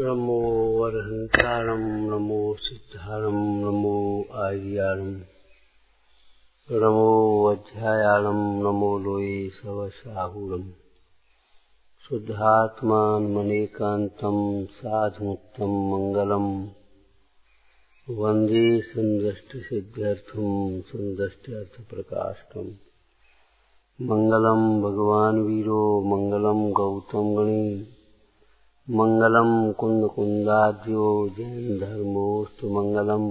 नमो वरहंतारं नमो सिद्धारं नमो आर्याणं नमो अध्यायाणं नमो लोये सवसाहुरम् शुद्धात्मानमनेकान्तं साधुमुक्तं मंगलम् वन्दे सन्दष्टिसिद्ध्यर्थं सन्दष्ट्यर्थप्रकाशकम् मंगलम भगवान वीरो मंगलम गौतम गणी मंगलम कुंद कुंदाद्यो जैन धर्मोस्तु मंगलम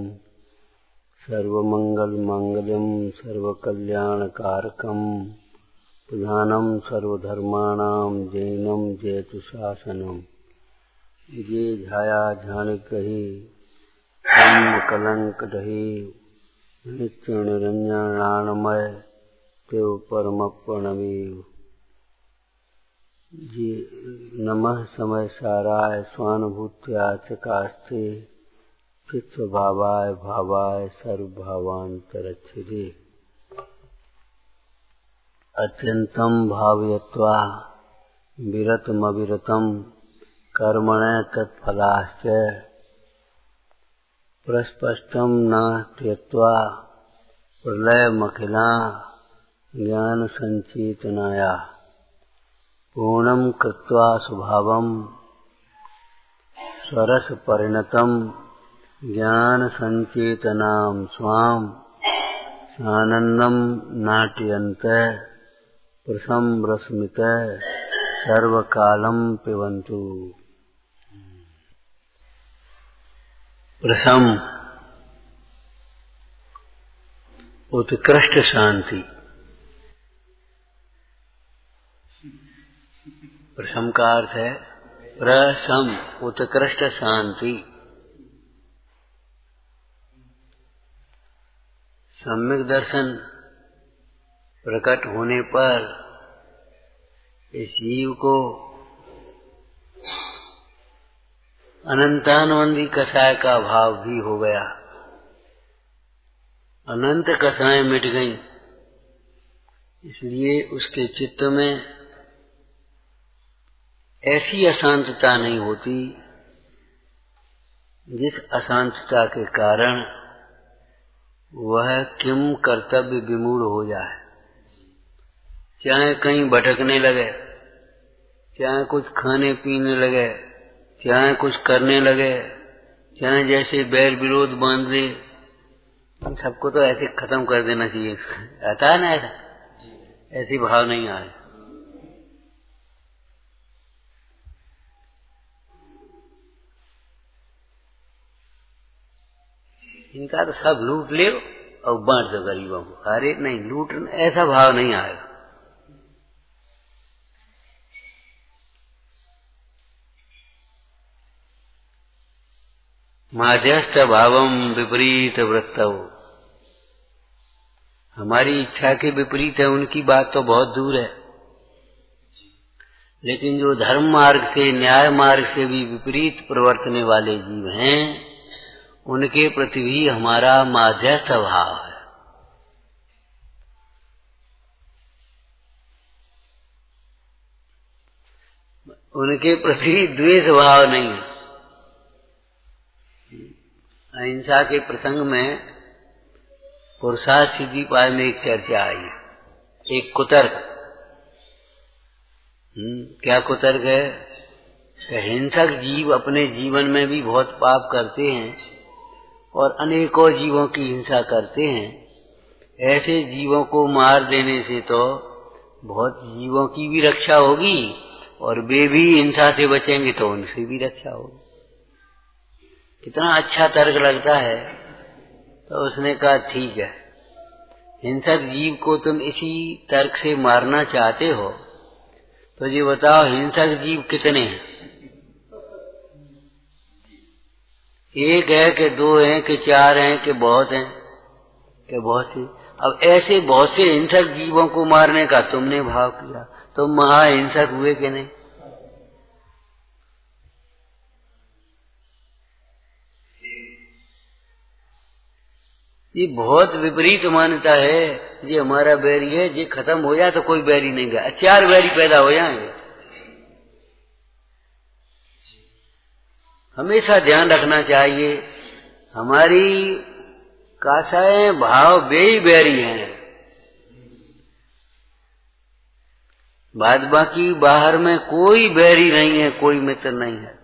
सर्वमंगल मांगल्यम सर्वकल्याणकारकम प्रधानम सर्वधर्माणां जैनम जयतु शासनम ये झाया झानिकहि कम कलंक दहि नित्य निरंजनानमय तेव परम प्रणमेव जी नमः समय साराय स्वानुभूत्या चकास्ते चित्त भावाय भावाय सर्वभावांतरच्छिदे अत्यंतं भावयत्वा विरतमविरतं कर्मणे तत्फलाश्च प्रस्पष्टं न त्यक्त्वा प्रलयमखिला ज्ञान संचेतनाया पूर्णं कृत्वा स्वभावं स्वरस परिणतं ज्ञान संचेतनां स्वां सानन्दं नाट्यन्ते प्रसंरसमिते सर्वकालं पिबन्तु। प्रसम उत्कृष्ट शांति। प्रसम का अर्थ है प्रसम उत्कृष्ट शांति। सम्यक दर्शन प्रकट होने पर इस जीव को अनंतानवंदी कषाय का भाव भी हो गया। अनंत कषाएं मिट गईं, इसलिए उसके चित्त में ऐसी अशांतता नहीं होती जिस अशांतता के कारण वह किम कर्तव्य विमूढ़ हो जाए। चाहे कहीं भटकने लगे, चाहे कुछ खाने पीने लगे, चाहे कुछ करने लगे, चाहे जैसे बैर विरोध बांध दे, सबको तो ऐसे खत्म कर देना चाहिए। आता है ना ऐसा? ऐसी भाव नहीं आए। इनका तो सब लूट ले और बांट दो गरीबों को। अरे नहीं, लूट ऐसा भाव नहीं आएगा। माध्यस्थ भावम विपरीत वृत्तौ। हमारी इच्छा के विपरीत है उनकी बात तो बहुत दूर है, लेकिन जो धर्म मार्ग से न्याय मार्ग से भी विपरीत प्रवर्तने वाले जीव हैं उनके प्रति भी हमारा माध्यस्थ भाव है। उनके प्रति द्वेष भाव नहीं है। अहिंसा के प्रसंग में पुरुषार्थ सिद्धि पाय में एक चर्चा आई है, एक कुतर्क। क्या कुतर्क है? हिंसक जीव अपने जीवन में भी बहुत पाप करते हैं और अनेकों जीवों की हिंसा करते हैं। ऐसे जीवों को मार देने से तो बहुत जीवों की भी रक्षा होगी और वे भी हिंसा से बचेंगे तो उनसे भी रक्षा होगी। कितना अच्छा तर्क लगता है। तो उसने कहा ठीक है, हिंसक जीव को तुम इसी तर्क से मारना चाहते हो तो ये बताओ हिंसक जीव कितने हैं? एक है कि दो हैं कि चार हैं कि बहुत हैं कि बहुत से? अब ऐसे बहुत से हिंसक जीवों को मारने का तुमने भाव किया, तुम महाहिंसक हुए कि नहीं? ये बहुत विपरीत मान्यता है। ये हमारा बैरी है, ये खत्म हो जाए तो कोई बैरी नहीं गया, चार बैरी पैदा हो जाएंगे। हमेशा ध्यान रखना चाहिए हमारी कासाएं भाव बेई बैरी हैं। बाद बाकी बाहर में कोई बैरी नहीं है, कोई मित्र नहीं है।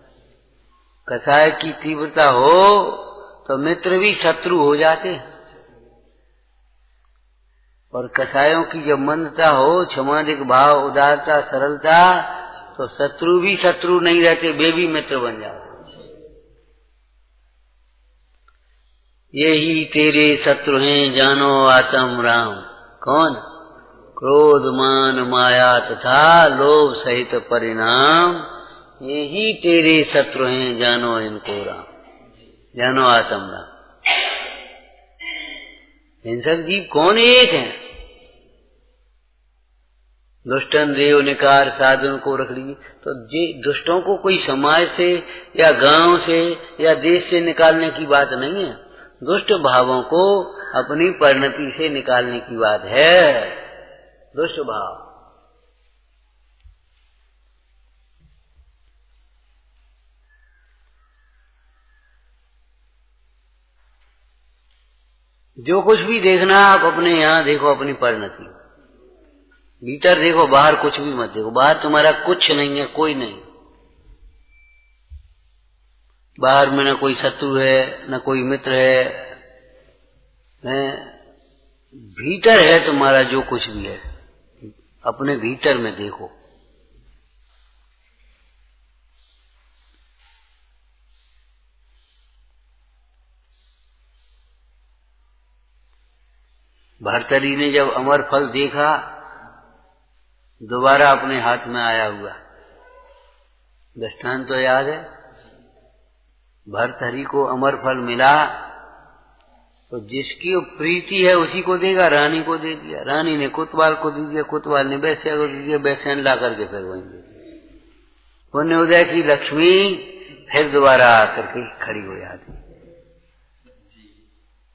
कसाय की तीव्रता हो तो मित्र भी शत्रु हो जाते हैं, और कसायों की जब मंदता हो, क्षमादिक भाव, उदारता, सरलता, तो शत्रु भी शत्रु नहीं रहते, वे भी मित्र बन जाते। यही तेरे शत्रु हैं जानो आत्म राम। कौन? क्रोध, मान, माया तथा लोभ सहित परिणाम, यही तेरे शत्रु हैं जानो इनको राम, जानो आत्म राम। हिंसक जीव कौन? एक है। दुष्टन देव निकार साधन को रख लीजिए। तो दुष्टों को कोई समाज से या गांव से या देश से निकालने की बात नहीं है, दुष्ट भावों को अपनी परिणति से निकालने की बात है। दुष्ट भाव जो कुछ भी देखना आप अपने यहाँ देखो, अपनी परिणति भीतर देखो, बाहर कुछ भी मत देखो। बाहर तुम्हारा कुछ नहीं है, कोई नहीं। बाहर में न कोई शत्रु है, न कोई मित्र है, भीतर है तुम्हारा जो कुछ भी है, अपने भीतर में देखो। भर्तरी ने जब अमर फल देखा, दोबारा अपने हाथ में आया हुआ दृष्टांत तो याद है। भर्तहरि को अमर फल मिला तो जिसकी प्रीति है उसी को देगा। रानी को दे दिया, रानी ने कोतवाल को दे दिया, कोतवाल ने वैश्या को दे दिया, वैश्या ने ला करके फिर वहीं दे दिया। पुण्य उदय की लक्ष्मी फिर दोबारा आकर के खड़ी हो जाती।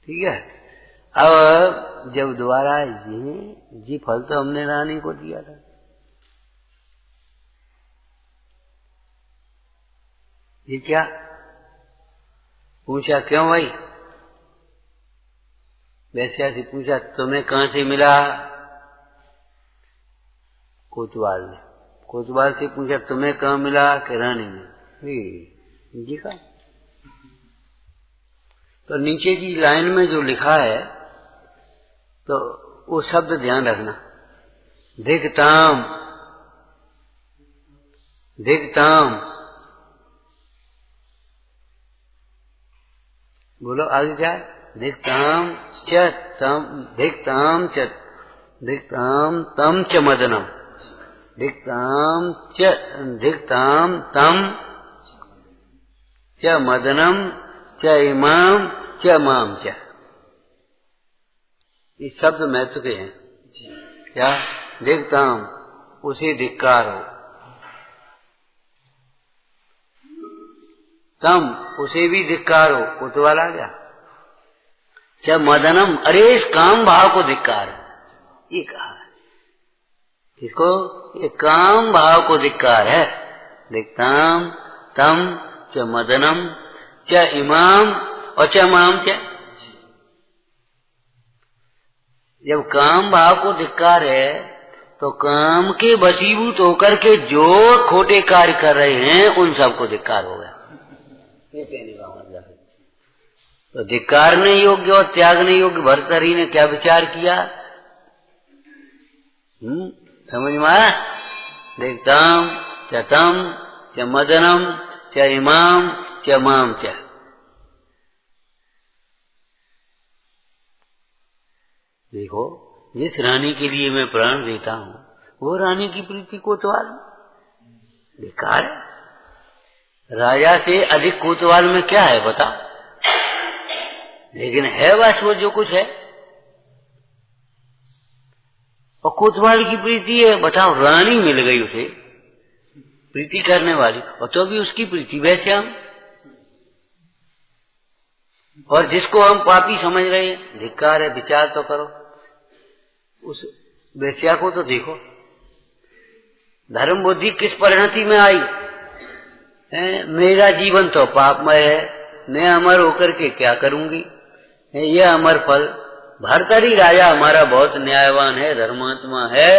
ठीक है। अब जब दोबारा ये फल तो हमने रानी को दिया था, ये क्या? पूछा क्यों भाई? वैश्या से पूछा तुम्हें कहां से मिला? कोतवाल ने। कोतवाल से पूछा तुम्हें कहां मिला? कि रानी ने। जी का तो नीचे की लाइन में जो लिखा है तो वो शब्द ध्यान रखना। धिक्ताम, धिक्ताम, बोलो आगे क्या है? धिक्ताम च तम, धिक्ताम च, धिक्ताम तम च मदनम, धिक्ताम च, धिक्ताम तम च मदनम च इमाम च माम च। ये शब्द महत्व के हैं। क्या? धिक्ताम, उसे धिक्कार हो, तम, उसे भी धिक्कार हो, कोतवाल आ गया। क्या? मदनम, अरे इस काम भाव को धिक्कार है, ये कहा है। किसको? ये काम भाव को धिक्कार है। धिक्ताम तम च मदनम च इमाम और च माम च। जब काम भाव को धिक्कार है तो काम के वशीभूत होकर के जो खोटे कार्य कर रहे हैं उन सबको धिक्कार हो गया। ये कहने का मतलब है। तो धिक्कारने योग्य और त्यागने योग्य भर्तहरि ने क्या विचार किया? समझ में आया? धिक्ताम च तम च मदनम च इमाम च माम च। देखो, जिस रानी के लिए मैं प्राण देता हूं वो रानी की प्रीति कोतवाल बेकार है। राजा से अधिक कोतवाल में क्या है बता? लेकिन है बस वो जो कुछ है। और कोतवाल की प्रीति है, बताओ, रानी मिल गई उसे प्रीति करने वाली, और तो भी उसकी प्रीति वैसे हम, और जिसको हम पापी समझ रहे हैं, धिक्कार है। विचार तो करो, उस वैश्या को तो देखो, धर्म बुद्धि किस परिणति में आई। मेरा जीवन तो पापमय है, मैं अमर होकर के क्या करूंगी, यह अमर फल। भर्तृहरि राजा हमारा बहुत न्यायवान है, धर्मात्मा है,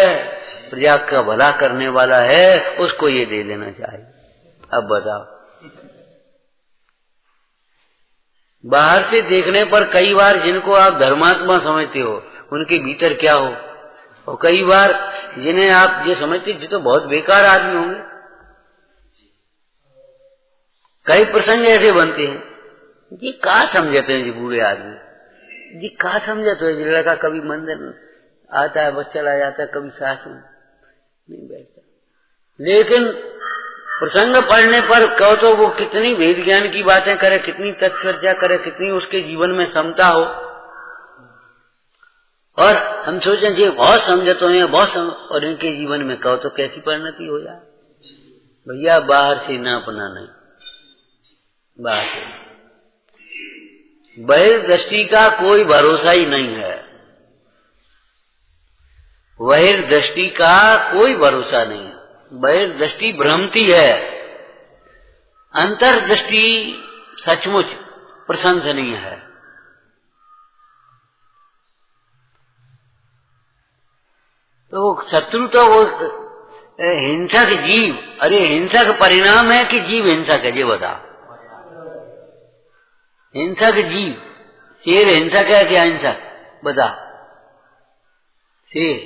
प्रजा का भला करने वाला है, उसको ये दे देना चाहिए। अब बताओ, बाहर से देखने पर कई बार जिनको आप धर्मात्मा समझते हो उनके भीतर क्या हो, और कई बार जिन्हें आप ये समझते ये तो बहुत बेकार आदमी होंगे। कई प्रसंग ऐसे बनते हैं, जी क्या समझते हैं जी बूढ़े आदमी, जी क्या समझते हो जी, लड़का कभी मंदिर आता है, बस चला जाता है, कभी साथ में नहीं बैठता, लेकिन प्रसंग पढ़ने पर कहो तो वो कितनी वेद ज्ञान की बातें करे, कितनी तत्चर्चा करे, कितनी उसके जीवन में समता हो, और हम सोचें जी बहुत समझते हो बहुत और इनके जीवन में कहो तो कैसी परिणति हो जाए। भैया बाहर से नापना नहीं, बाहर से बहिर्दृष्टि का कोई भरोसा ही नहीं है, बहिर्दृष्टि का कोई भरोसा नहीं है। बहिर्दृष्टि भ्रमती है, अंतर्दृष्टि सचमुच प्रशंसनीय है। तो वो शत्रु तो वो हिंसक जीव, अरे हिंसक परिणाम है कि जीव हिंसक है, ये बता। हिंसक जीव, शेर हिंसक है क्या हिंसक, बता। शेर,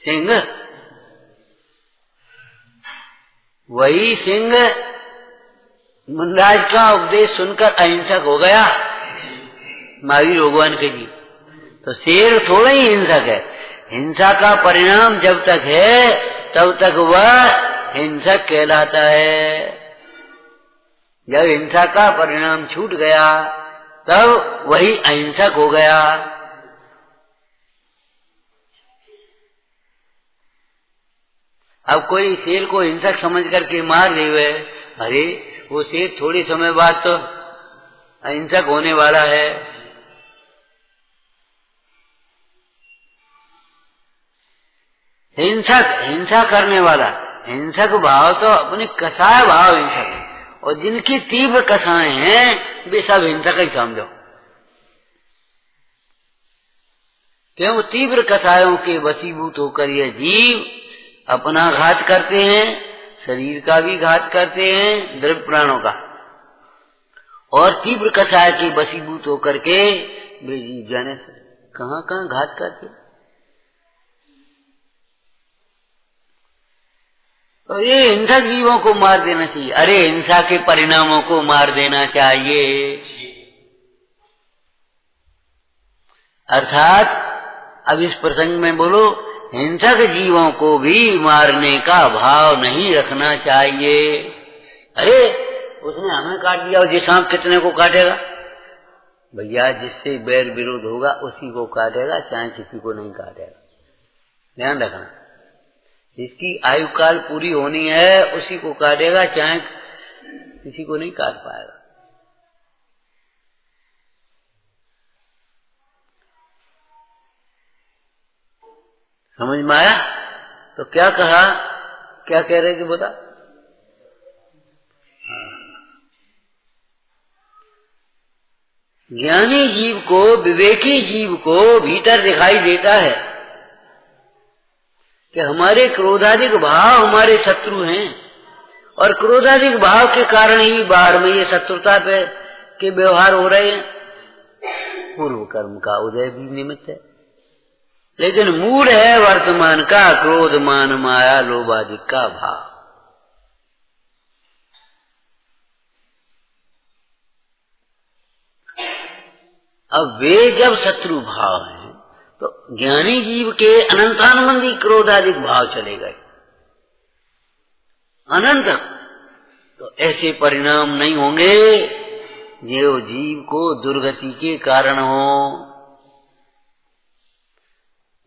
सिंह, वही सिंह मुनराज का उपदेश सुनकर अहिंसक हो गया, महावीर भगवान के जी। तो शेर थोड़ा ही हिंसक है, हिंसा का परिणाम जब तक है तब तक वह हिंसक कहलाता है। जब हिंसा का परिणाम छूट गया तब वही अहिंसक हो गया। अब कोई शेर को हिंसक समझ करके मार देवे, अरे वो शेर थोड़ी समय बाद तो अहिंसक होने वाला है। हिंसक, हिंसा करने वाला, हिंसक भाव तो अपने कसाय भाव हिंसक है, और जिनकी तीव्र कसाएं हैं वे सब हिंसक ही समझो। क्यों? तीव्र कसायों के वशीभूत होकर ये जीव अपना घात करते हैं, शरीर का भी घात करते हैं, द्रव्य प्राणों का, और तीव्र कसाय के वशीभूत होकर के वे जीव जाने कहां कहां घात करते। तो ये हिंसक जीवों को मार देना चाहिए, अरे हिंसा के परिणामों को मार देना चाहिए। अर्थात अब इस प्रसंग में बोलो, हिंसक जीवों को भी मारने का भाव नहीं रखना चाहिए। अरे उसने हमें काट दिया, और ये सांप कितने को काटेगा? भैया जिससे बैर विरोध होगा उसी को काटेगा, चाहे किसी को नहीं काटेगा। ध्यान रखना, जिसकी आयु काल पूरी होनी है उसी को काटेगा, चाहे किसी को नहीं काट पाएगा। समझ में आया? तो क्या कहा, क्या कह रहे कि बता। ज्ञानी जीव को, विवेकी जीव को भीतर दिखाई देता है कि हमारे क्रोधाधिक भाव हमारे शत्रु हैं, और क्रोधाधिक भाव के कारण ही बाहर में ये शत्रुता पे के व्यवहार हो रहे हैं। पूर्व कर्म का उदय भी निमित्त है, लेकिन मूल है वर्तमान का क्रोध मान माया लोभ आदि का भाव। अब वे जब शत्रु भाव हैं तो ज्ञानी जीव के अनंतानुबंधी क्रोधाधिक भाव चले गए अनंत, तो ऐसे परिणाम नहीं होंगे जो जीव को दुर्गति के कारण हो।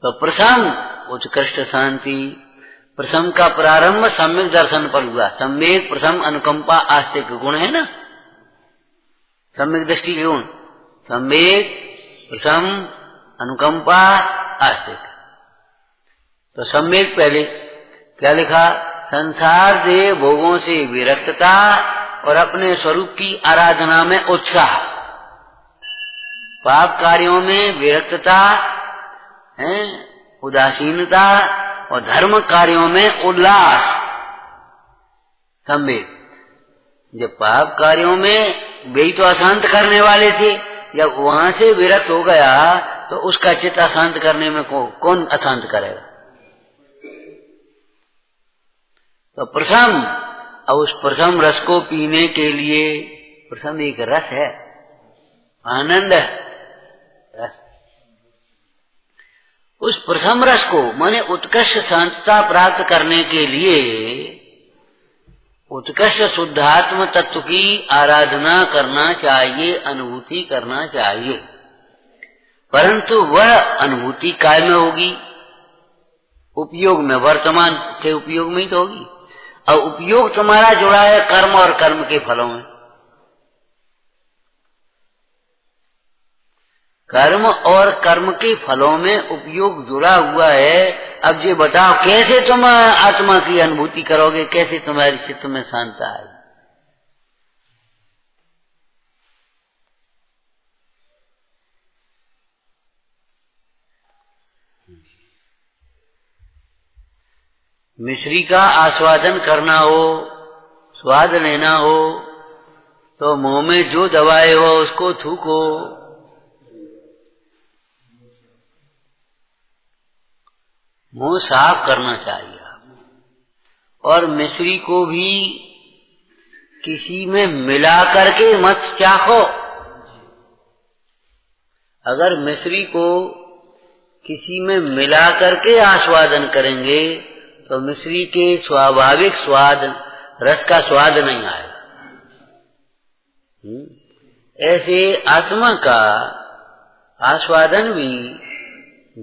तो प्रथम उत्कृष्ट शांति, प्रथम का प्रारंभ सम्यक दर्शन पर हुआ। सम्यक प्रथम अनुकंपा आस्तिक गुण है ना, सम्यक दृष्टि के गुण, सम्यक प्रथम अनुकंपा आस्तिक। तो सम्यक पहले क्या लिखा, संसार से भोगों से विरक्तता और अपने स्वरूप की आराधना में उत्साह। पाप कार्यों में विरक्तता है, उदासीनता, और धर्म कार्यों में उल्लास संवेद। जब पाप कार्यों में वे तो अशांत करने वाले थे, जब वहां से विरक्त हो गया तो उसका चित्त अशांत करने में कौन अशांत करेगा। तो प्रथम, अब उस प्रथम रस को पीने के लिए, प्रथम एक रस है, आनंद है, रस। उस प्रथम रस को माने उत्कृष्ट शांतता प्राप्त करने के लिए उत्कृष्ट शुद्धात्म तत्व की आराधना करना चाहिए, अनुभूति करना चाहिए। परंतु वह अनुभूति काय में होगी? उपयोग में, वर्तमान के उपयोग में ही तो होगी। और उपयोग तुम्हारा जुड़ा है कर्म और कर्म के फलों में। कर्म और कर्म के फलों में उपयोग जुड़ा हुआ है। अब ये बताओ कैसे तुम आत्मा की अनुभूति करोगे, कैसे तुम्हारी चित्त में शांति आएगी? मिश्री का आस्वादन करना हो, स्वाद लेना हो, तो मुंह में जो दबाए हो उसको थूको। मुंह साफ करना चाहिए। और मिश्री को भी किसी में मिला करके मत चाखो। अगर मिश्री को किसी में मिला करके आस्वादन करेंगे तो मिश्री के स्वाभाविक स्वाद, रस का स्वाद नहीं आएगा। ऐसे आत्मा का आस्वादन भी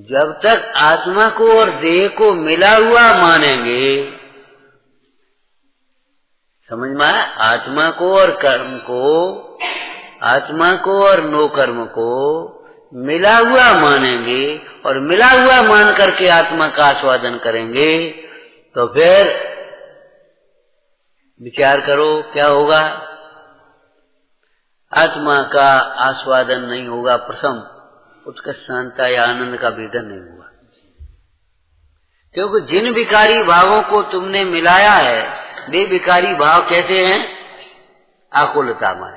जब तक आत्मा को और देह को मिला हुआ मानेंगे, समझ में आया? आत्मा को और कर्म को, आत्मा को और नो कर्म को मिला हुआ मानेंगे और मिला हुआ मान करके आत्मा का आस्वादन करेंगे, तो फिर विचार करो क्या होगा? आत्मा का आस्वादन नहीं होगा, प्रथम उत्कृष्ट शांति या आनंद का वेदन नहीं हुआ। क्योंकि जिन विकारी भावों को तुमने मिलाया है वे विकारी भाव कैसे हैं? आकुलता में।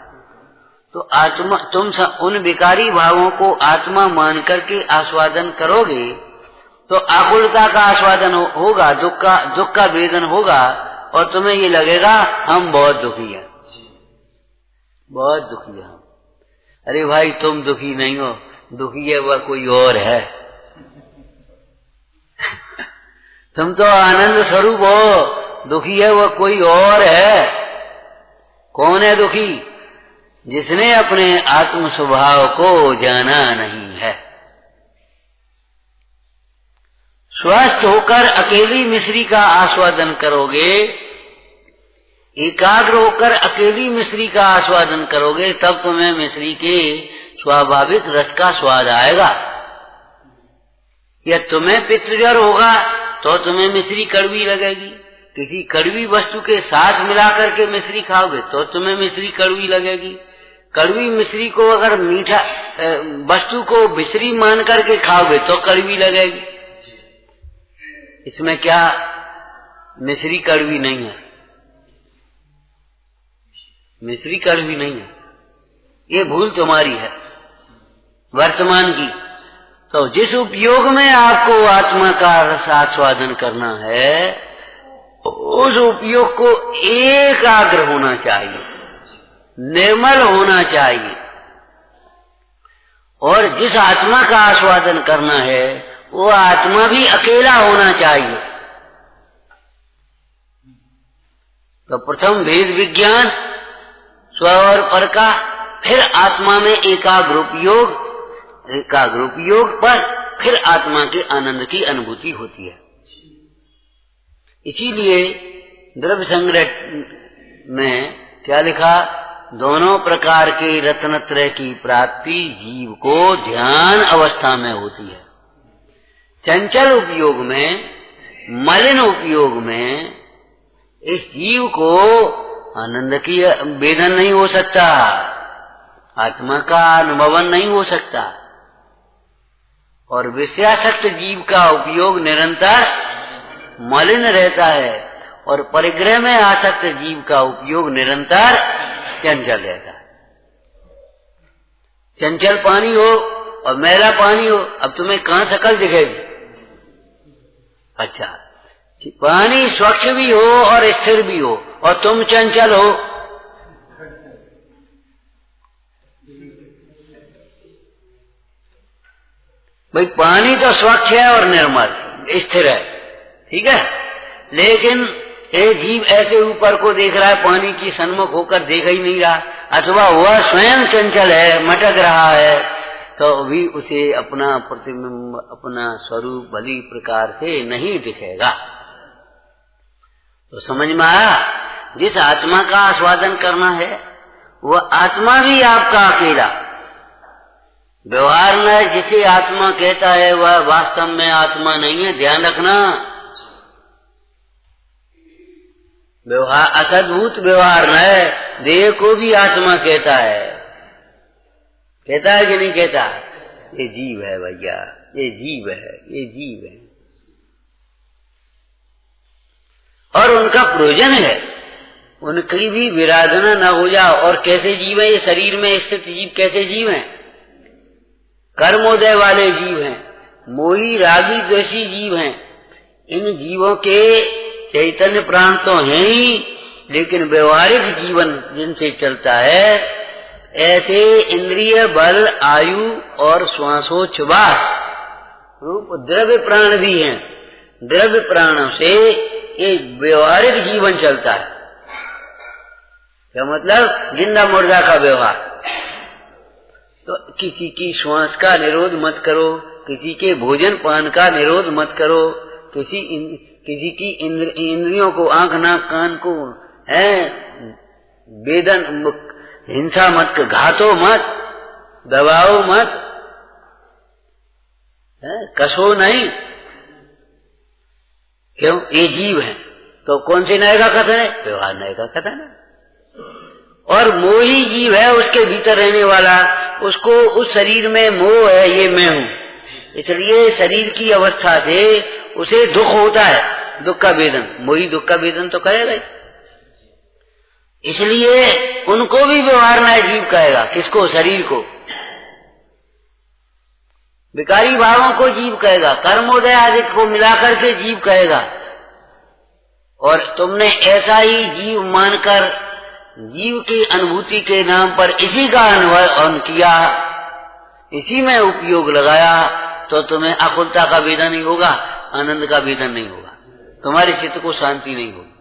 तो आत्मा, तुम उन विकारी भावों को आत्मा मान करके आस्वादन करोगे तो आकुलता का आस्वादन होगा, दुख का वेदन होगा, और तुम्हें ये लगेगा हम बहुत दुखी हैं, बहुत दुखी हैं। अरे भाई तुम दुखी नहीं हो, दुखी है वह कोई और है। तुम तो आनंद स्वरूप हो, दुखी है वह कोई और है। कौन है दुखी? जिसने अपने आत्म स्वभाव को जाना नहीं है। स्वस्थ होकर अकेली मिश्री का आस्वादन करोगे, एकाग्र होकर अकेली मिश्री का आस्वादन करोगे, तब तुम्हें मिश्री के स्वाभाविक रस का स्वाद आएगा। या तुम्हें पित्तजर होगा तो तुम्हें मिश्री कड़वी लगेगी। किसी कड़वी वस्तु के साथ मिलाकर के मिश्री खाओगे तो तुम्हें मिश्री कड़वी लगेगी। कड़वी मिश्री को अगर मीठा वस्तु को मिश्री मान करके खाओगे तो कड़वी लगेगी। इसमें क्या मिश्री कड़वी नहीं है? मिश्री कड़वी नहीं है, ये भूल तुम्हारी है वर्तमान की। तो जिस उपयोग में आपको आत्मा का रस आस्वादन करना है उस उपयोग को एकाग्र होना चाहिए, निर्मल होना चाहिए। और जिस आत्मा का आस्वादन करना है वो आत्मा भी अकेला होना चाहिए। तो प्रथम भेद विज्ञान स्व और पर का, फिर आत्मा में एकाग्र उपयोग पर फिर आत्मा के आनंद की अनुभूति होती है। इसीलिए द्रव्य संग्रह में क्या लिखा? दोनों प्रकार के रत्नत्रय की प्राप्ति जीव को ध्यान अवस्था में होती है। चंचल उपयोग में, मलिन उपयोग में इस जीव को आनंद की वेदन नहीं हो सकता, आत्मा का अनुभवन नहीं हो सकता। और विषयासक्त जीव का उपयोग निरंतर मलिन रहता है और परिग्रह में आसक्त जीव का उपयोग निरंतर चंचल रहता है। चंचल पानी हो और मैला पानी हो, अब तुम्हें कहां शकल दिखेगी? अच्छा, पानी स्वच्छ भी हो और स्थिर भी हो और तुम चंचल हो, भाई पानी तो स्वच्छ है और निर्मल स्थिर है, ठीक है, लेकिन एक जीव ऐसे ऊपर को देख रहा है, पानी की सन्मुख होकर देख ही नहीं रहा, अथवा वह स्वयं चंचल है, मटक रहा है, तो भी उसे अपना प्रतिबिंब, अपना स्वरूप भली प्रकार से नहीं दिखेगा। तो समझ में आया, जिस आत्मा का आस्वादन करना है वह आत्मा भी आपका अकेला। व्यवहार में जिसे आत्मा कहता है वह वास्तव में आत्मा नहीं है, ध्यान रखना। व्यवहार असद्भूत व्यवहार है, देह को भी आत्मा कहता है कि नहीं कहता? ये जीव है भैया, ये जीव है, ये जीव है, और उनका प्रयोजन है, उनकी भी विराधना न हो जाए। और कैसे जीव है ये? शरीर में स्थित जीव कैसे जीव हैं? कर्मोदय वाले जीव हैं, मोही रागी द्वेषी जीव हैं। इन जीवों के चैतन्य प्राण तो हैं ही, लेकिन व्यवहारिक जीवन जिनसे चलता है, ऐसे इंद्रिय बल, आयु और श्वासोच्छ्वास रूप द्रव्य प्राण भी हैं। द्रव्य प्राणों से एक व्यवहारिक जीवन चलता है। क्या मतलब? जिंदा मुर्दा का व्यवहार। तो किसी की श्वास का निरोध मत करो, किसी के भोजन पान का निरोध मत करो, किसी की इंद्रियों को, आंख नाक कान को है वेदन, हिंसा मत, घातो मत, दबाओ मत, कसो नहीं। क्यों? ये जीव है। तो कौन से नए का कथन है? व्यवहार नए का कथन है। और मोही जीव है, उसके भीतर रहने वाला, उसको उस शरीर में मोह है, ये मैं हूं, इसलिए शरीर की अवस्था से उसे दुख होता है, दुख का वेदन। मोही दुख का वेदन तो करेगा ही, इसलिए उनको भी व्यवहार नए जीव कहेगा। किसको? शरीर को। विकारी भावों को जीव कहेगा, कर्मोदय आदि को मिलाकर के जीव कहेगा। और तुमने ऐसा ही जीव मानकर जीव की अनुभूति के नाम पर इसी का अनुभव किया, इसी में उपयोग लगाया, तो तुम्हें आकुलता का वेदन नहीं होगा, आनंद का वेदन नहीं होगा, तुम्हारे चित्त को शांति नहीं होगी।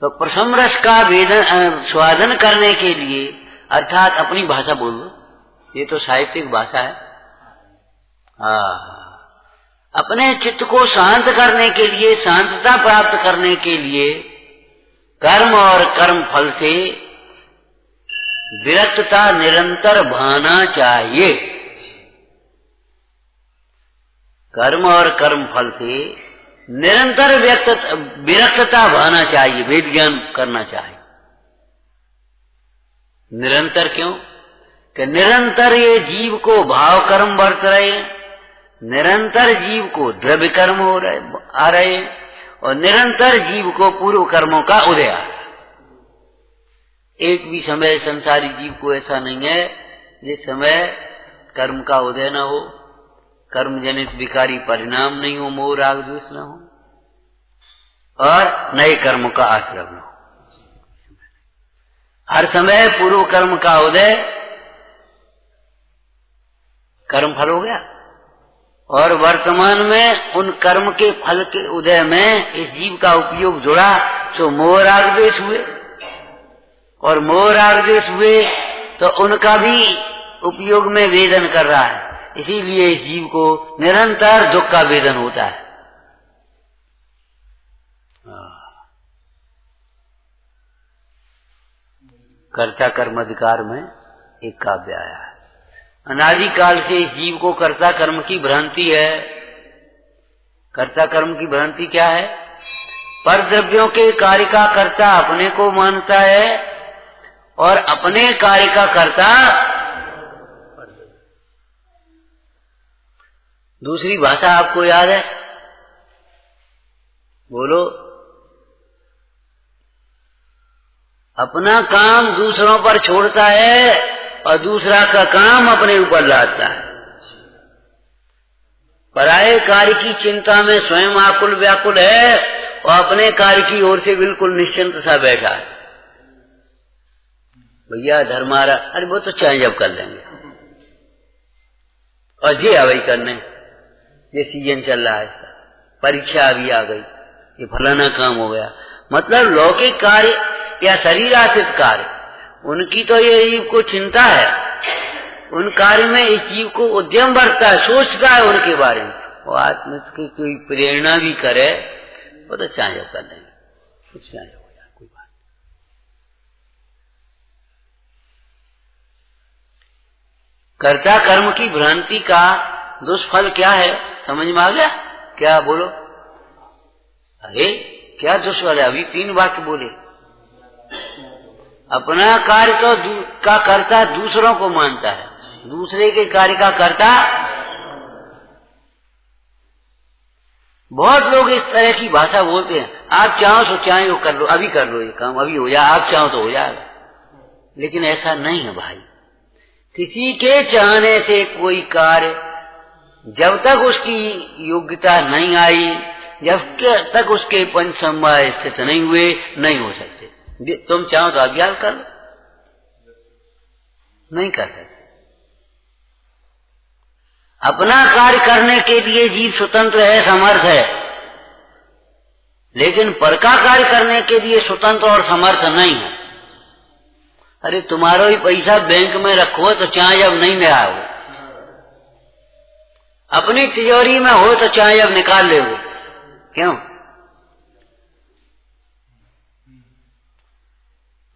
तो प्रथम रस का वेदन स्वादन करने के लिए, अर्थात अपनी भाषा बोल लो, ये तो साहित्यिक भाषा है, अपने चित्त को शांत करने के लिए, शांतता प्राप्त करने के लिए कर्म और कर्म फल से विरक्तता निरंतर भाना चाहिए। कर्म और कर्म फल से निरंतर विरक्तता भाना चाहिए, वेद ज्ञान करना चाहिए। निरंतर क्यों? कि निरंतर ये जीव को भाव कर्म बरत रहे हैं, निरंतर जीव को द्रव्य कर्म आ रहे हैं, और निरंतर जीव को पूर्व कर्मों का उदय आ रहा है। एक भी समय संसारी जीव को ऐसा नहीं है जिस समय कर्म का उदय न हो, कर्म जनित विकारी परिणाम नहीं हो, मोह राग द्वेष न हो, और नए कर्म का आश्रय न हो। हर समय पूर्व कर्म का उदय कर्म फल हो गया, और वर्तमान में उन कर्म के फल के उदय में इस जीव का उपयोग जुड़ा, तो मोह राग द्वेष हुए, और मोह राग द्वेष हुए तो उनका भी उपयोग में वेदन कर रहा है। इसीलिए इस जीव को निरंतर दुख का वेदन होता है। कर्ता कर्म अधिकार में एक काव्य आया है, अनादिकाल से इस जीव को कर्ता कर्म की भ्रांति है। कर्ता कर्म की भ्रांति क्या है? पर द्रव्यों के कार्य का कर्ता अपने को मानता है और अपने कार्य का कर्ता दूसरी भाषा आपको याद है? बोलो। अपना काम दूसरों पर छोड़ता है और दूसरा का काम अपने ऊपर लाता है। पराये कार्य की चिंता में स्वयं आकुल व्याकुल है और अपने कार्य की ओर से बिल्कुल निश्चिंत सा बैठा है। भैया धर्मारा, अरे वो तो चाहे जब कर लेंगे, और ये अवई करने, ये सीजन चल रहा है, परीक्षा अभी आ गई, ये फलाना काम हो गया। मतलब लौकिक कार्य या शरीराश्रित कार्य, उनकी तो ये जीव को चिंता है, उन कार्य में इस जीव को उद्यम बढ़ता है, सोचता है उनके बारे में। और आत्मा की कोई प्रेरणा भी करे वो तो चाहे कर लेंगे, कुछ चाहे हो जाए, कोई बात। कर्ता कर्म की भ्रांति का दुष्फल क्या है, समझ में आ गया? क्या बोलो? अरे क्या दुष्फल है? अभी 3 वाक्य बोले। अपना कार्य तो का कर्ता दूसरों को मानता है, दूसरे के कार्य का कर्ता। बहुत लोग इस तरह की भाषा बोलते हैं, आप चाहो तो चाहे वो कर लो, अभी कर लो, ये काम अभी हो जाए, आप चाहो तो हो जाएगा। लेकिन ऐसा नहीं है भाई। किसी के चाहने से कोई कार्य जब तक उसकी योग्यता नहीं आई, जब तक उसके पंच समवाय स्थित नहीं हुए, नहीं हो सकते। तुम चाहो तो अभ्यास कर लो, नहीं कर सकते। अपना कार्य करने के लिए जीव स्वतंत्र है, समर्थ है, लेकिन पर का कार्य करने के लिए स्वतंत्र और समर्थ नहीं है। अरे तुम्हारा ही पैसा बैंक में रखो तो चाहे जब नहीं ले आओ, अपनी तिजोरी में हो तो चाहे जब निकाल ले, क्यों?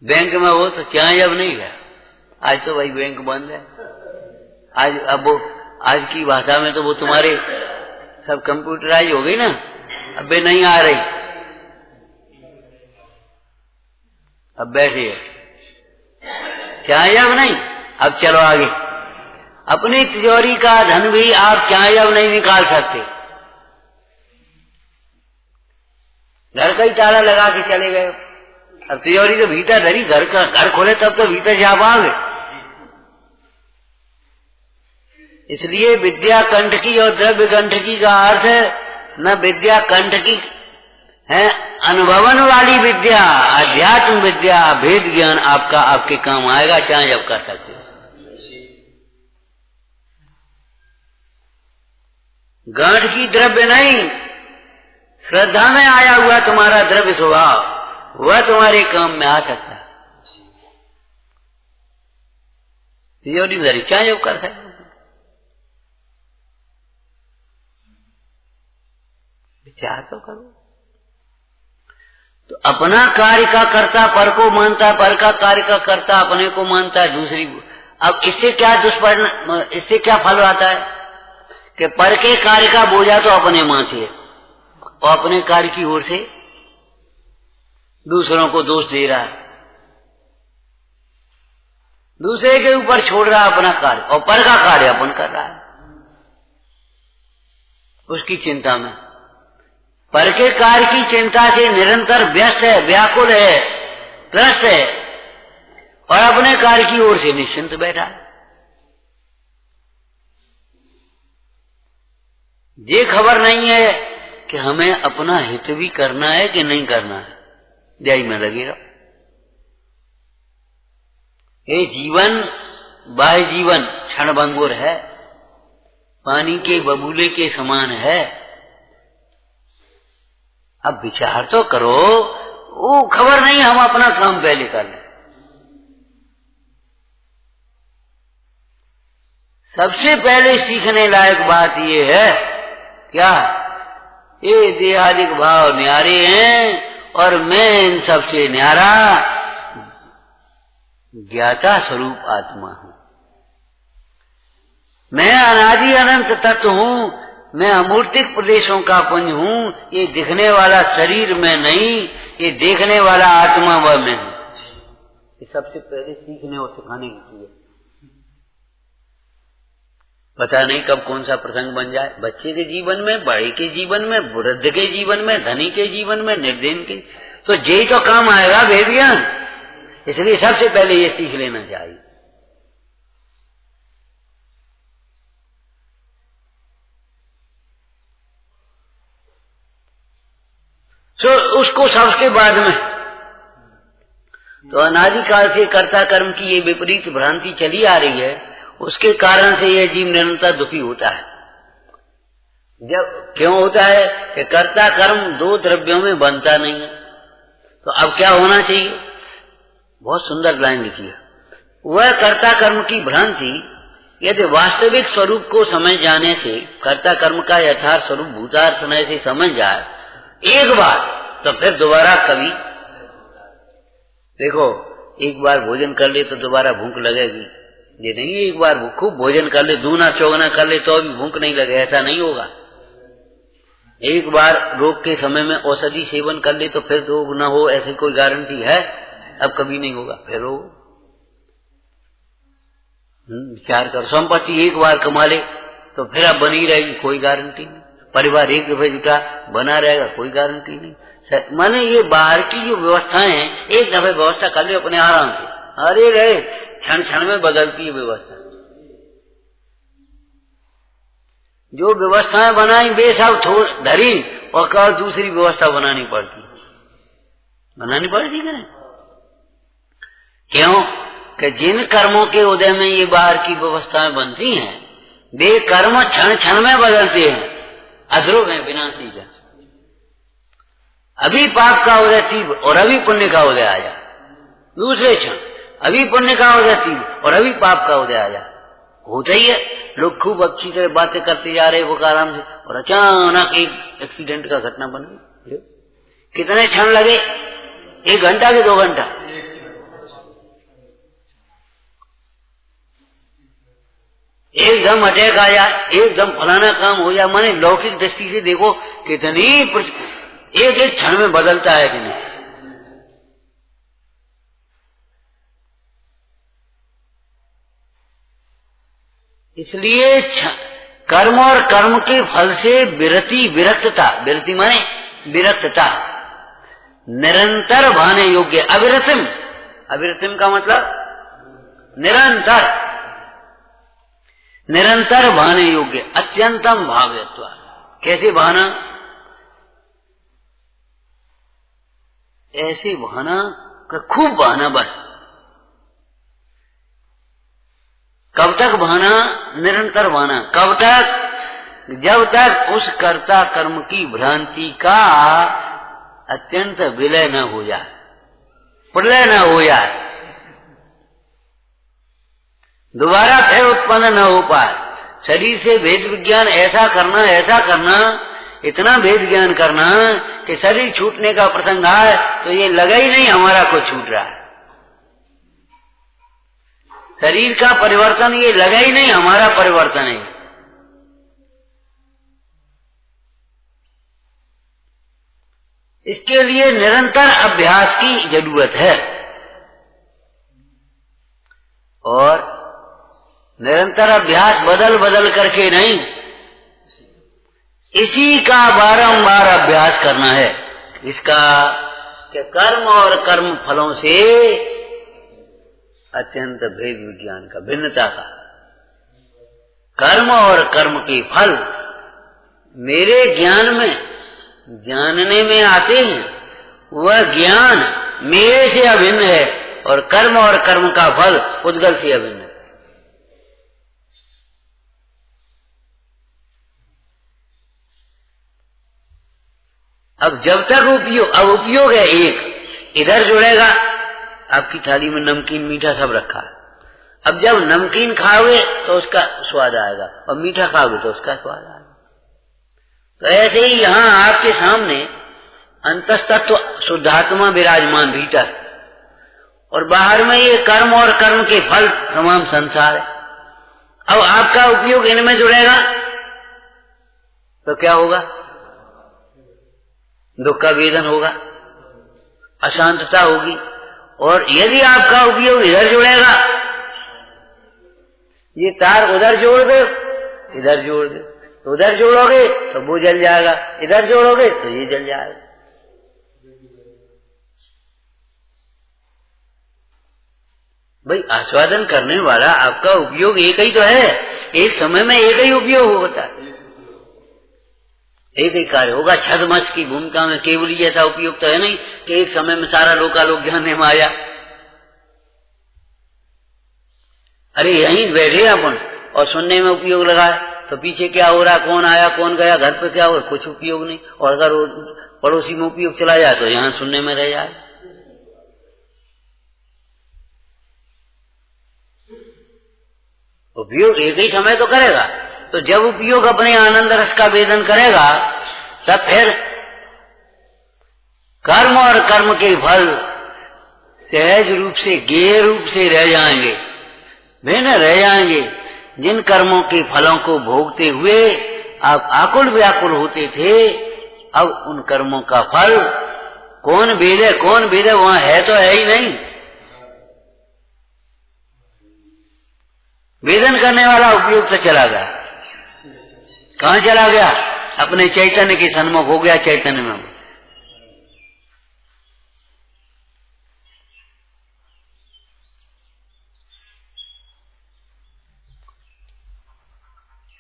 बैंक में हो तो चाहे जब नहीं गया। आज तो भाई बैंक बंद है। आज अब वो आज की भाषा में तो वो तुम्हारे सब कंप्यूटराइज हो गई ना, अबे नहीं आ रही, अब बैठिए, चाहे जब नहीं। अब चलो आगे। अपनी तिजोरी का धन भी आप चाहे जब नहीं निकाल सकते। घर का ही ताला लगा के चले गए, अब तिजोरी तो भीतर धरी, घर खोले तब तो भीतर जा पाओगे। इसलिए विद्या कंटकी और द्रव्य कंटकी का अर्थ है न विद्या कंटकी है अनुभवन वाली विद्या, अध्यात्म विद्या, भेद ज्ञान आपका आपके काम आएगा, चाहे जब कर सकते हो। गांठ की द्रव्य नहीं, श्रद्धा में आया हुआ तुम्हारा द्रव्य स्वभाव, वह तुम्हारे काम में आ सकता है। तिजोरी धरी चाहे जब कर सकते, विचार तो करो। तो अपना कार्य का कर्ता पर को मानता है, पर का कार्य का कर्ता अपने को मानता है, दूसरी। अब इससे क्या दुष्परिणाम, इससे क्या फल आता है कि पर के कार्य का बोझा तो अपने माथे और अपने कार्य की ओर से दूसरों को दोष दे रहा है, दूसरे के ऊपर छोड़ रहा है अपना कार्य, और पर का कार्य अपन कर रहा है उसकी चिंता में। पर के कार्य की चिंता से निरंतर व्यस्त है, व्याकुल है, त्रस्त है, और अपने कार्य की ओर से निश्चिंत बैठा है। ये खबर नहीं है कि हमें अपना हित भी करना है कि नहीं करना है, ध्यान में लगे रहो। ये जीवन बाह्य जीवन क्षणभंगुर है, पानी के बबूले के समान है। अब विचार तो करो, वो खबर नहीं हम अपना काम पहले कर लें। सबसे पहले सीखने लायक बात ये है, क्या? ये देहादिक भाव न्यारे हैं और मैं इन सबसे न्यारा ज्ञाता स्वरूप आत्मा हूं। मैं अनादि अनंत तत्व हूँ, मैं अमूर्तिक प्रदेशों का पुंज हूँ। ये दिखने वाला शरीर में नहीं, ये देखने वाला आत्मा वह में हूँ। ये सबसे पहले सीखने और सिखाने की चीज है। पता नहीं कब कौन सा प्रसंग बन जाए, बच्चे के जीवन में, बड़े के जीवन में, वृद्ध के जीवन में, धनी के जीवन में, निर्धन के, तो यही तो काम आएगा वेद ज्ञान। इसलिए सबसे पहले ये सीख लेना चाहिए। तो उसको सबके बाद में तो अनादिकाल से कर्ता कर्म की ये विपरीत भ्रांति चली आ रही है, उसके कारण से यह जीव निरंतर दुखी होता है। जब क्यों होता है कि कर्ता कर्म दो द्रव्यों में बनता नहीं है। तो अब क्या होना चाहिए? बहुत सुंदर लाइन लिखी है। वह कर्ता कर्म की भ्रांति यदि वास्तविक स्वरूप को समझ जाने से, कर्ता कर्म का यथार्थ स्वरूप भूतार्थ समय से समझ जाए एक बार, तो फिर दोबारा कभी, देखो एक बार भोजन कर ले तो दोबारा भूख लगेगी, ये नहीं एक बार खूब भोजन कर ले, दूना चौगना कर ले तो भी भूख नहीं लगे, ऐसा नहीं होगा। एक बार रोग के समय में औषधि सेवन कर ले तो फिर रोग न हो, ऐसी कोई गारंटी है? अब कभी नहीं होगा, फिर हो। विचार कर, संपत्ति एक बार कमा ले तो फिर अब बनी रहेगी, कोई गारंटी नहीं। परिवार एक दफे जुटा बना रहेगा, कोई गारंटी नहीं। माने ये बाहर की जो व्यवस्थाएं हैं, एक दफे व्यवस्था कर ले अपने आराम से, अरे रे क्षण क्षण में बदलती है व्यवस्था। जो व्यवस्थाएं बनाई वे सब धरी और कहा दूसरी व्यवस्था बनानी पड़ती कि नहीं? क्यों कि जिन कर्मों के उदय में ये बाहर की व्यवस्थाएं बनती हैं, वे कर्म क्षण क्षण में बदलते हैं, अध्रुव में विनाशी है। अभी पाप का उदय तीव्र और अभी पुण्य का उदय आया, दूसरे क्षण अभी पुण्य का उदय तीव्र और अभी पाप का उदय आया। होता ही है, लोग खूब अच्छी तरह बातें करते जा रहे वो आराम से, और अचानक एक एक्सीडेंट का घटना बन गई। कितने क्षण लगे? 1 घंटा कि 2 घंटा? एकदम अटैक आ जाए, एकदम फलाना काम हो जाए। माने लौकिक दृष्टि से देखो कितनी एक एक क्षण में बदलता है कि नहीं। इसलिए कर्म और कर्म के फल से विरक्तता, विरक्ति माने विरक्तता, निरंतर भाने योग्य, अविरतिम, अविरतिम का मतलब निरंतर, निरंतर भाने योग्य, अत्यंतम भाव्यत्व। कैसे भाना? ऐसे भाना का खूब भाना, बस। कब तक भाना? निरंतर भाना। कब तक? जब तक उस कर्ता कर्म की भ्रांति का अत्यंत विलय न हो जाए, प्रलय न हो जाए, दोबारा फिर उत्पन्न न हो पाए। शरीर से भेद विज्ञान ऐसा करना, इतना भेद ज्ञान करना कि शरीर छूटने का प्रसंग आए तो ये लगा ही नहीं हमारा कुछ छूट रहा है। शरीर का परिवर्तन ये लगा ही नहीं हमारा परिवर्तन है। इसके लिए निरंतर अभ्यास की जरूरत है, और निरंतर अभ्यास बदल बदल करके नहीं, इसी का बारंबार अभ्यास करना है। इसका कि कर्म और कर्म फलों से अत्यंत भेद विज्ञान का, भिन्नता का, कर्म और कर्म के फल मेरे ज्ञान में, जानने में आते हैं, वह ज्ञान मेरे से अभिन्न है, और कर्म और कर्म का फल उद्गल से अभिन्न है। अब जब तक उपयोग है एक, इधर जुड़ेगा, आपकी थाली में नमकीन मीठा सब रखा है। अब जब नमकीन खाओगे तो उसका स्वाद आएगा, और मीठा खाओगे तो उसका स्वाद आएगा। तो ऐसे ही यहां आपके सामने अंतस्तत्व शुद्धात्मा विराजमान भीतर, और बाहर में ये कर्म और कर्म के फल तमाम संसार है। अब आपका उपयोग इनमें जुड़ेगा तो क्या होगा? दुख का वेदन होगा, अशांतता होगी। और यदि आपका उपयोग इधर जुड़ेगा, ये तार उधर जोड़ दो, इधर जोड़ दो, तो उधर जोड़ोगे तो वो जल जाएगा, इधर जोड़ोगे तो ये जल जाएगा। भाई आस्वादन करने वाला आपका उपयोग एक ही तो है, एक समय में एक ही उपयोग होता है, एक ही कार्य होगा। छद्मस की भूमिका में केवल जैसा उपयोग तो है नहीं कि एक समय में सारा लोकालोक जानने में आया। अरे यहीं बैठे अपन और सुनने में उपयोग लगा है, तो पीछे क्या हो रहा, कौन आया कौन गया, घर पे क्या हो, कुछ उपयोग नहीं। और अगर पड़ोसी में उपयोग चला जाए तो यहाँ सुनने में रह जाए। उपयोग एक ही समय तो करेगा, तो जब उपयोग अपने आनंद रस का वेदन करेगा तब फिर कर्म और कर्म के फल सहज रूप से गेय रूप से रह जाएंगे, भिन्न रह जाएंगे। जिन कर्मों के फलों को भोगते हुए आप आकुल व्याकुल होते थे, अब उन कर्मों का फल कौन वेदे कौन वेदे, वहां है तो है ही नहीं। वेदन करने वाला उपयोग तो चला गया, कहां चला गया? अपने चैतन्य के सन्मुख हो गया, चैतन्य में।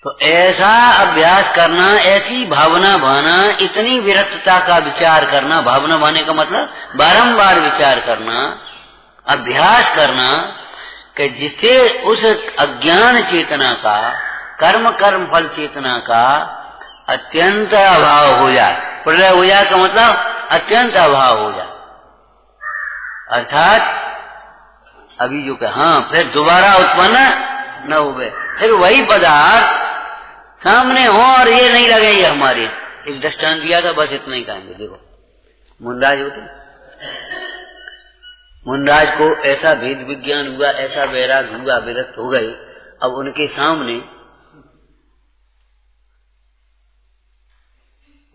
तो ऐसा अभ्यास करना, ऐसी भावना भाना, इतनी विरक्तता का विचार करना, भावना भाने का मतलब बारंबार विचार करना, अभ्यास करना, कि जिससे उस अज्ञान चेतना का, कर्म कर्म फल चेतना का अत्यंत अभाव हो जाए। प्रलय हो जाए का मतलब अत्यंत अभाव हो जाए, अर्थात अभी जो कहा हाँ फिर दोबारा उत्पन्न न हुए, फिर वही पदार्थ सामने हो और ये नहीं लगे ये हमारे। एक दृष्टांत दिया था, बस इतना ही कहेंगे। देखो मुंडराज होते, मुंडराज को ऐसा भेद विज्ञान हुआ, ऐसा वैराग हुआ, विरक्त हो गए। अब उनके सामने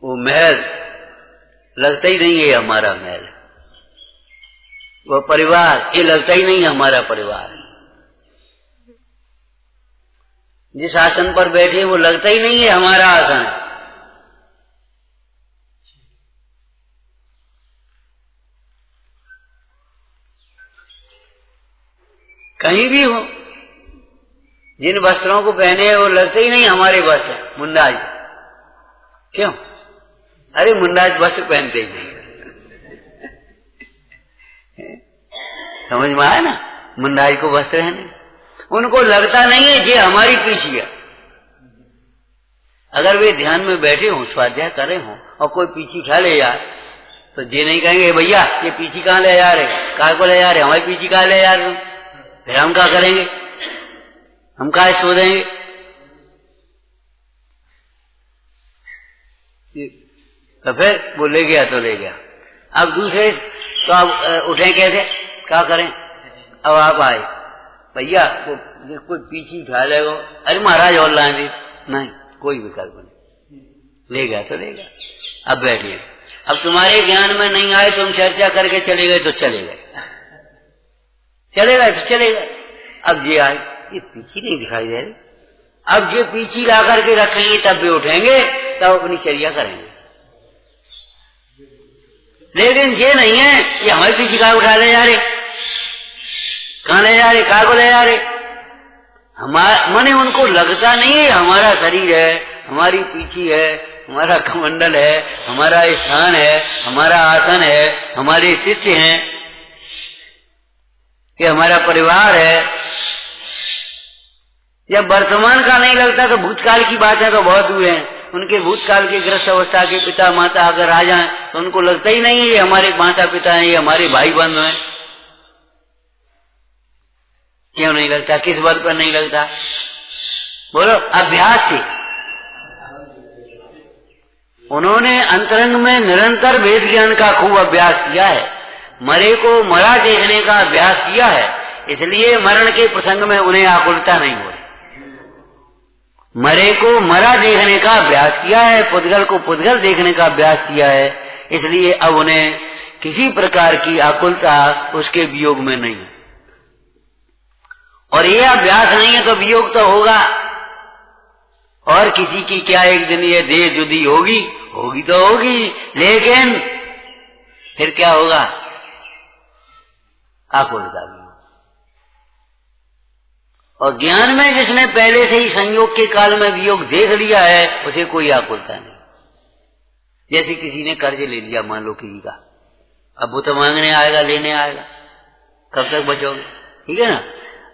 वो महल लगता ही नहीं है हमारा महल, वो परिवार ये लगता ही नहीं है हमारा परिवार, जिस आसन पर बैठे वो लगता ही नहीं है हमारा आसन। कहीं भी हो, जिन वस्त्रों को पहने हैं वो लगते ही नहीं हमारे वस्त्र। मुंडाज क्यों? अरे मुंडाज वस्त्र पहनते ही नहीं। समझ में आया ना? मुंडाज को वस्त्र है नहीं, उनको लगता नहीं है ये हमारी पीछी है। अगर वे ध्यान में बैठे हों, स्वाध्याय करे हों और कोई पीछी उठा ले यार, तो ये नहीं कहेंगे भैया ये पीछी कहाँ ले जा रहे, काय को ले जा रहे, हमारी पीछी कहाँ ले जा रहे, फिर हम क्या करेंगे, हम कहाँ सो देंगे। तो फिर वो ले गया तो ले गया। अब दूसरे तो आप उठे कैसे, क्या करें? अब आप आए, भैया वो कोई पीछे उठा लेगा, अरे महाराज और लाएंगे नहीं, कोई विकल्प नहीं, ले गया तो ले गया। अब बैठिए, अब तुम्हारे ज्ञान में नहीं आए, तुम चर्चा करके चले गए तो चले गए, चले गए तो चले गए। अब ये आए, ये पीछी नहीं दिखाई दे रही, अब ये पीछी ला करके रखेंगे तब भी उठेंगे, तब अपनी चर्या करेंगे। लेकिन ये नहीं है कि हमारे पीछे का उठा ले जा रहे, कहाँ ले जा रहे, कहाँ को ले जा रहे। माने उनको लगता नहीं है हमारा शरीर है, हमारी पीछी है, हमारा कमंडल है, हमारा स्थान है, हमारा आसन है, हमारे शिष्य हैं, कि हमारा परिवार है। जब वर्तमान का नहीं लगता तो भूतकाल की बातें तो बहुत हुए हैं। उनके भूतकाल के ग्रस्त अवस्था के पिता माता अगर आ जाएं तो उनको लगता ही नहीं है ये हमारे माता पिता हैं, ये हमारे भाई बंधु हैं। क्यों नहीं लगता, किस बल पर नहीं लगता? बोलो, अभ्यास से। उन्होंने अंतरंग में निरंतर वेद ज्ञान का खूब अभ्यास किया है, मरे को मरा देखने का अभ्यास किया है, इसलिए मरण के प्रसंग में उन्हें आकुलता नहीं हो रही। मरे को मरा देखने का अभ्यास किया है, पुद्गल को पुद्गल देखने का अभ्यास किया है, इसलिए अब उन्हें किसी प्रकार की आकुलता उसके वियोग में नहीं है। और ये अभ्यास नहीं है तो वियोग तो होगा। और किसी की क्या एक दिन ये देह जुदी होगी, होगी तो होगी, लेकिन फिर क्या होगा? आकुलता भी। और ज्ञान में जिसने पहले से ही संयोग के काल में वियोग देख लिया है, उसे कोई आकुलता नहीं। जैसे किसी ने कर्ज ले लिया, मान लो किसी का, अब वो तो मांगने आएगा, लेने आएगा, कब तक बचोगे? ठीक है ना।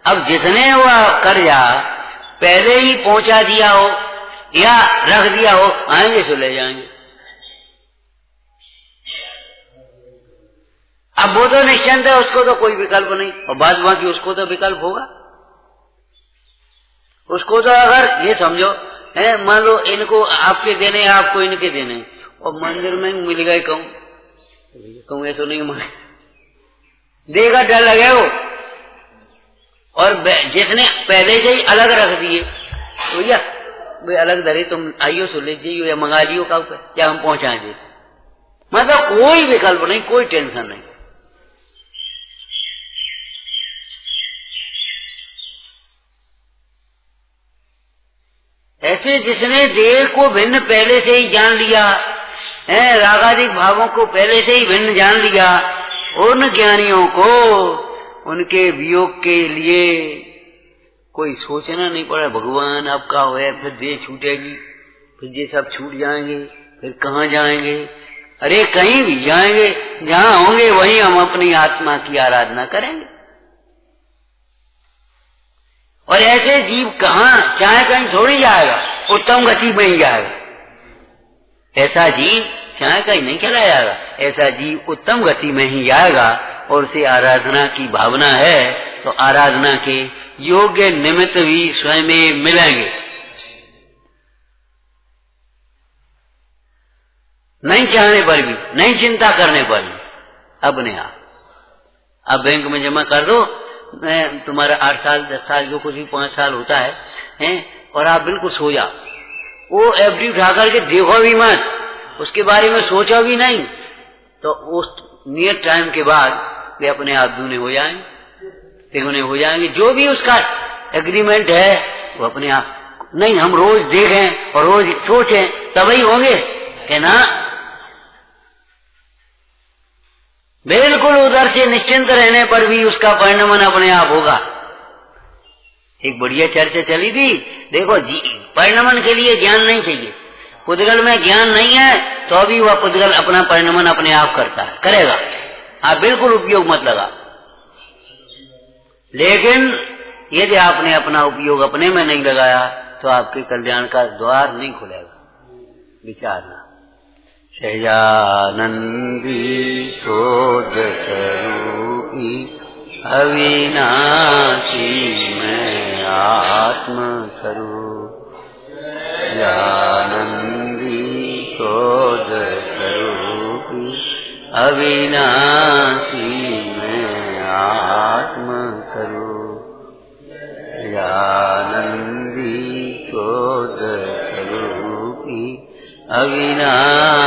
अब जिसने वह कर्जा पहले ही पहुंचा दिया हो या रख दिया हो, आएंगे तो ले जाएंगे। अब वो तो निश्चिंत है, उसको तो कोई विकल्प नहीं। और बाद बाकी उसको तो विकल्प होगा। उसको तो अगर ये समझो, मान लो इनको आपके देने, आपको इनके देने, और मंदिर में मिल गए, कहूँ ऐसा नहीं मांगे, देगा डर लगे वो। और जिसने पहले से ही अलग रख दिए, तो या वे अलग धरे, तुम आइयो सो ले जाइयो या मंगा लियो, कब क्या हम पहुंचा दे। मतलब कोई विकल्प नहीं, कोई टेंशन नहीं। ऐसे जिसने देह को भिन्न पहले से ही जान लिया है, रागादिक भावों को पहले से ही भिन्न जान लिया, उन ज्ञानियों को उनके वियोग के लिए कोई सोचना नहीं पड़ा। भगवान अब का होया, फिर देह छूटेगी, फिर ये सब छूट जाएंगे, फिर कहाँ जाएंगे? अरे कहीं भी जाएंगे, जहां होंगे वहीं हम अपनी आत्मा की आराधना करेंगे। और ऐसे जीव कहाँ, चाहे कहीं थोड़ी जाएगा, उत्तम गति में ही जाएगा। ऐसा जीव चाहे कहीं नहीं चला जाएगा, ऐसा जीव उत्तम गति में ही जाएगा। और उसे आराधना की भावना है तो आराधना के योग्य निमित्त भी स्वयं मिलेंगे। नहीं चाहने पर भी, नहीं चिंता करने पर भी, अपने आप। अब बैंक में जमा कर दो, तुम्हारा 8 साल 10 साल जो कुछ भी 5 साल होता है, और आप बिल्कुल सो जाओ। वो एफडी उठा करके देखो भी मत, उसके बारे में सोचो भी नहीं, तो उस नियत टाइम के बाद वे अपने आप दूने हो जाएंगे, तिगुने हो जाएंगे। जो भी उसका एग्रीमेंट है वो अपने आप। नहीं हम रोज देखें और रोज सोचें तभी होंगे कि ना। बिल्कुल उधर से निश्चिंत रहने पर भी उसका परिणमन अपने आप होगा। एक बढ़िया चर्चा चली थी, देखो जी, परिणमन के लिए ज्ञान नहीं चाहिए। पुद्गल में ज्ञान नहीं है तो भी वह पुद्गल अपना परिणमन अपने आप करता है, करेगा। आप बिल्कुल उपयोग मत लगा। लेकिन यदि आपने अपना उपयोग अपने में नहीं लगाया तो आपके कल्याण का द्वार नहीं खुलेगा। विचारना। सहजानंदी शोध करूई अविनाशी मैं आत्म करूं। सहजानंदी शोध करूई अविनाशी मैं आत्म करूं। सहजानंदी शोध करूई अविनाशी